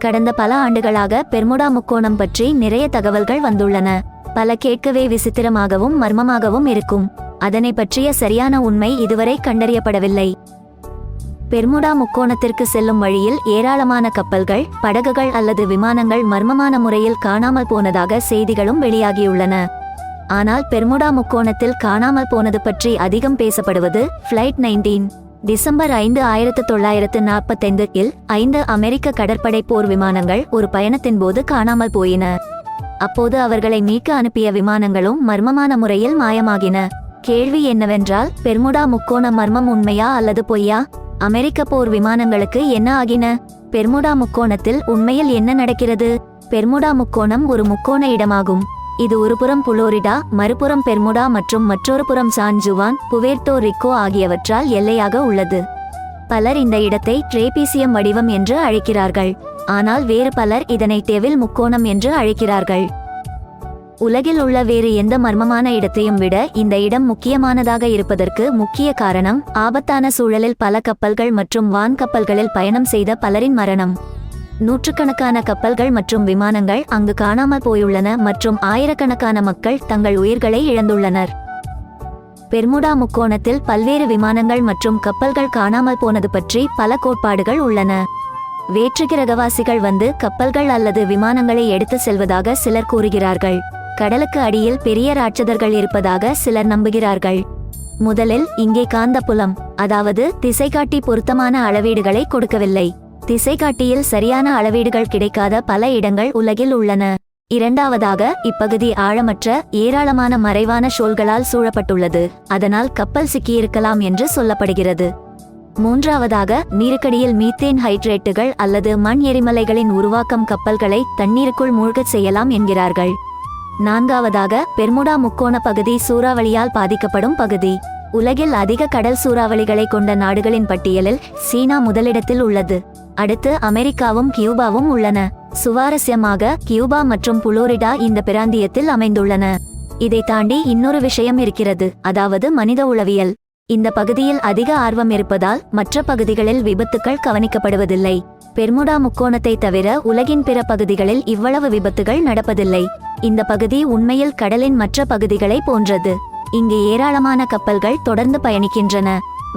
கடந்த பல ஆண்டுகளாக பெர்முடா முக்கோணம் பற்றி நிறைய தகவல்கள் வந்துள்ளன. பல கேட்கவே விசித்திரமாகவும் மர்மமாகவும் இருக்கும். அதனை பற்றிய சரியான உண்மை இதுவரை கண்டறியப்படவில்லை. பெர்முடா முக்கோணத்திற்கு செல்லும் வழியில் ஏராளமான கப்பல்கள், படகுகள் அல்லது விமானங்கள் மர்மமான முறையில் காணாமல் போனதாக செய்திகளும் வெளியாகியுள்ளன. ஆனால் பெர்முடா முக்கோணத்தில் காணாமல் போனது பற்றி அதிகம் பேசப்படுவது ஃப்ளைட் 19. டிசம்பர் 5, 1945 5 அமெரிக்க கடற்படை போர் விமானங்கள் ஒரு பயணத்தின் போது காணாமல் போயின. அப்போது அவர்களை மீட்க அனுப்பிய விமானங்களும் மர்மமான முறையில் மாயமாகின. கேள்வி என்னவென்றால், பெர்முடா முக்கோண மர்மம் உண்மையா அல்லது பொய்யா? அமெரிக்க போர் விமானங்களுக்கு என்ன ஆகின? பெர்முடா முக்கோணத்தில் உண்மையில் என்ன நடக்கிறது? பெர்முடா முக்கோணம் ஒரு முக்கோண இடமாகும். இது ஒருபுறம் புளோரிடா, மறுபுறம் பெர்முடா மற்றும் மற்றொரு புறம் சான் ஜுவான், புவேர்ட்டோ ரிக்கோ ஆகியவற்றால் எல்லையாக உள்ளது. பலர் இந்த இடத்தை ட்ரேபீசியம் வடிவம் என்று அழைக்கிறார்கள். ஆனால் வேறு பலர் இதனை டெவில் முக்கோணம் என்று அழைக்கிறார்கள். உலகில் உள்ள வேறு எந்த மர்மமான இடத்தையும் விட இந்த இடம் முக்கியமானதாக இருப்பதற்கு முக்கிய காரணம் ஆபத்தான சூழலில் பல கப்பல்கள் மற்றும் வான் கப்பல்களில் பயணம் செய்த பலரின் மரணம். நூற்றுக்கணக்கான கப்பல்கள் மற்றும் விமானங்கள் அங்கு காணாமல் போயுள்ளன மற்றும் ஆயிரக்கணக்கான மக்கள் தங்கள் உயிர்களை இழந்துள்ளனர். பெர்முடா முக்கோணத்தில் பல்வேறு விமானங்கள் மற்றும் கப்பல்கள் காணாமல் போனது பற்றி பல கோட்பாடுகள் உள்ளன. வேற்றுக்கிரகவாசிகள் வந்து கப்பல்கள் அல்லது விமானங்களை எடுத்து செல்வதாக சிலர் கூறுகிறார்கள். கடலுக்கு அடியில் பெரிய ராட்சதர்கள் இருப்பதாக சிலர் நம்புகிறார்கள். முதலில் இங்கே காந்தப்புலம், அதாவது திசைகாட்டி பொருத்தமான அளவீடுகளை கொடுக்கவில்லை. திசைகாட்டியில் சரியான அளவீடுகள் கிடைக்காத பல இடங்கள் உலகில் உள்ளன. இரண்டாவதாக, இப்பகுதி ஆழமற்ற ஏராளமான மறைவான ஷோல்களால் சூழப்பட்டுள்ளது. அதனால் கப்பல் சிக்கியிருக்கலாம் என்று சொல்லப்படுகிறது. மூன்றாவதாக, நீருக்கடியில் மீத்தேன் ஹைட்ரேட்டுகள் அல்லது மண் எரிமலைகளின் உருவாக்கம் கப்பல்களை தண்ணீருக்குள் மூழ்கச் செய்யலாம் என்கிறார்கள். நான்காவதாக, பெர்முடா முக்கோண பகுதி சூறாவளியால் பாதிக்கப்படும் பகுதி. உலகில் அதிக கடல் சூறாவளிகளை கொண்ட நாடுகளின் பட்டியலில் சீனா முதலிடத்தில் உள்ளது. அடுத்து அமெரிக்காவும் கியூபாவும் உள்ளன. சுவாரஸ்யமாக, கியூபா மற்றும் புளோரிடா இந்த பிராந்தியத்தில் அமைந்துள்ளன. இதை தாண்டி இன்னொரு விஷயம் இருக்கிறது, அதாவது மனித உளவியல். இந்த பகுதியில் அதிக ஆர்வம் இருப்பதால் மற்ற பகுதிகளில் விபத்துக்கள் கவனிக்கப்படுவதில்லை. பெர்முடா முக்கோணத்தை தவிர உலகின் பிற பகுதிகளில் இவ்வளவு விபத்துகள் நடப்பதில்லை. இந்த பகுதி உண்மையில் கடலின் மற்ற பகுதிகளை போன்றது. இங்கு ஏராளமான கப்பல்கள் தொடர்ந்து பயணிக்கின்றன.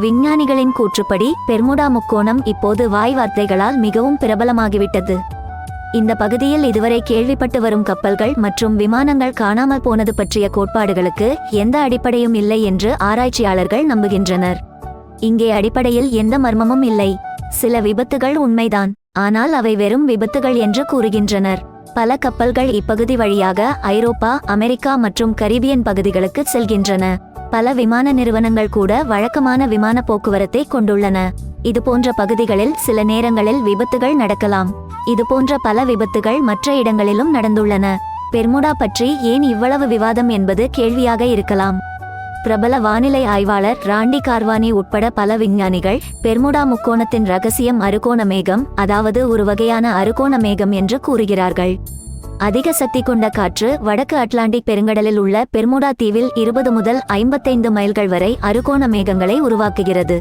விஞ்ஞானிகளின் கூற்றுப்படி பெர்முடா முக்கோணம் இப்போது வாய் வார்த்தைகளால் மிகவும் பிரபலமாகிவிட்டது. இந்த பகுதியில் இதுவரை கேள்விப்பட்டு வரும் கப்பல்கள் மற்றும் விமானங்கள் காணாமல் போனது பற்றிய கோட்பாடுகளுக்கு எந்த அடிப்படையும் இல்லை என்று ஆராய்ச்சியாளர்கள் நம்புகின்றனர். இங்கே அடிப்படையில் எந்த மர்மமும் இல்லை. சில விபத்துகள் உண்மைதான், ஆனால் அவை வெறும் விபத்துகள் என்று கூறுகின்றனர். பல கப்பல்கள் இப்பகுதி வழியாக ஐரோப்பா, அமெரிக்கா மற்றும் கரீபியன் பகுதிகளுக்கு செல்கின்றன. பல விமான நிறுவனங்கள் கூட வழக்கமான விமான போக்குவரத்தை கொண்டுள்ளன. இதுபோன்ற பகுதிகளில் சில நேரங்களில் விபத்துகள் நடக்கலாம். இதுபோன்ற பல விபத்துகள் மற்ற இடங்களிலும் நடந்துள்ளன. பெர்முடா பற்றி ஏன் இவ்வளவு விவாதம் என்பது கேள்வியாக இருக்கலாம். பிரபல வானிலை ஆய்வாளர் ராண்டி கார்வானி உட்பட பல விஞ்ஞானிகள் பெர்முடா முக்கோணத்தின் ரகசியம் அறுகோண மேகம், அதாவது ஒரு வகையான அறுகோண மேகம் என்று கூறுகிறார்கள். அதிக சக்தி கொண்ட காற்று வடக்கு அட்லாண்டிக் பெருங்கடலில் உள்ள பெர்முடா தீவில் 20 முதல் 55 மைல்கள் வரை அறுகோண மேகங்களை உருவாக்குகிறது.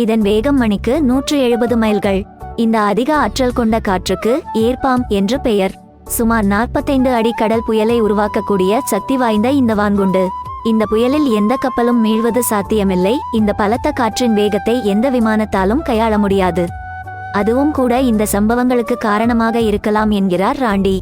இதன் வேகம் மணிக்கு 170 மைல்கள். இந்த அதிக ஆற்றல் கொண்ட காற்றுக்கு ஏர்பாம் என்று பெயர். சுமார் 45 அடி கடல் புயலை உருவாக்கக்கூடிய சக்தி வாய்ந்த இந்த வான்குண்டு. இந்த புயலில் எந்த கப்பலும் மீழ்வது சாத்தியமில்லை. இந்த பலத்த காற்றின் வேகத்தை எந்த விமானத்தாலும் கையாள முடியாது. அதுவும் கூட இந்த சம்பவங்களுக்கு காரணமாக இருக்கலாம் என்கிறார் ராண்டி.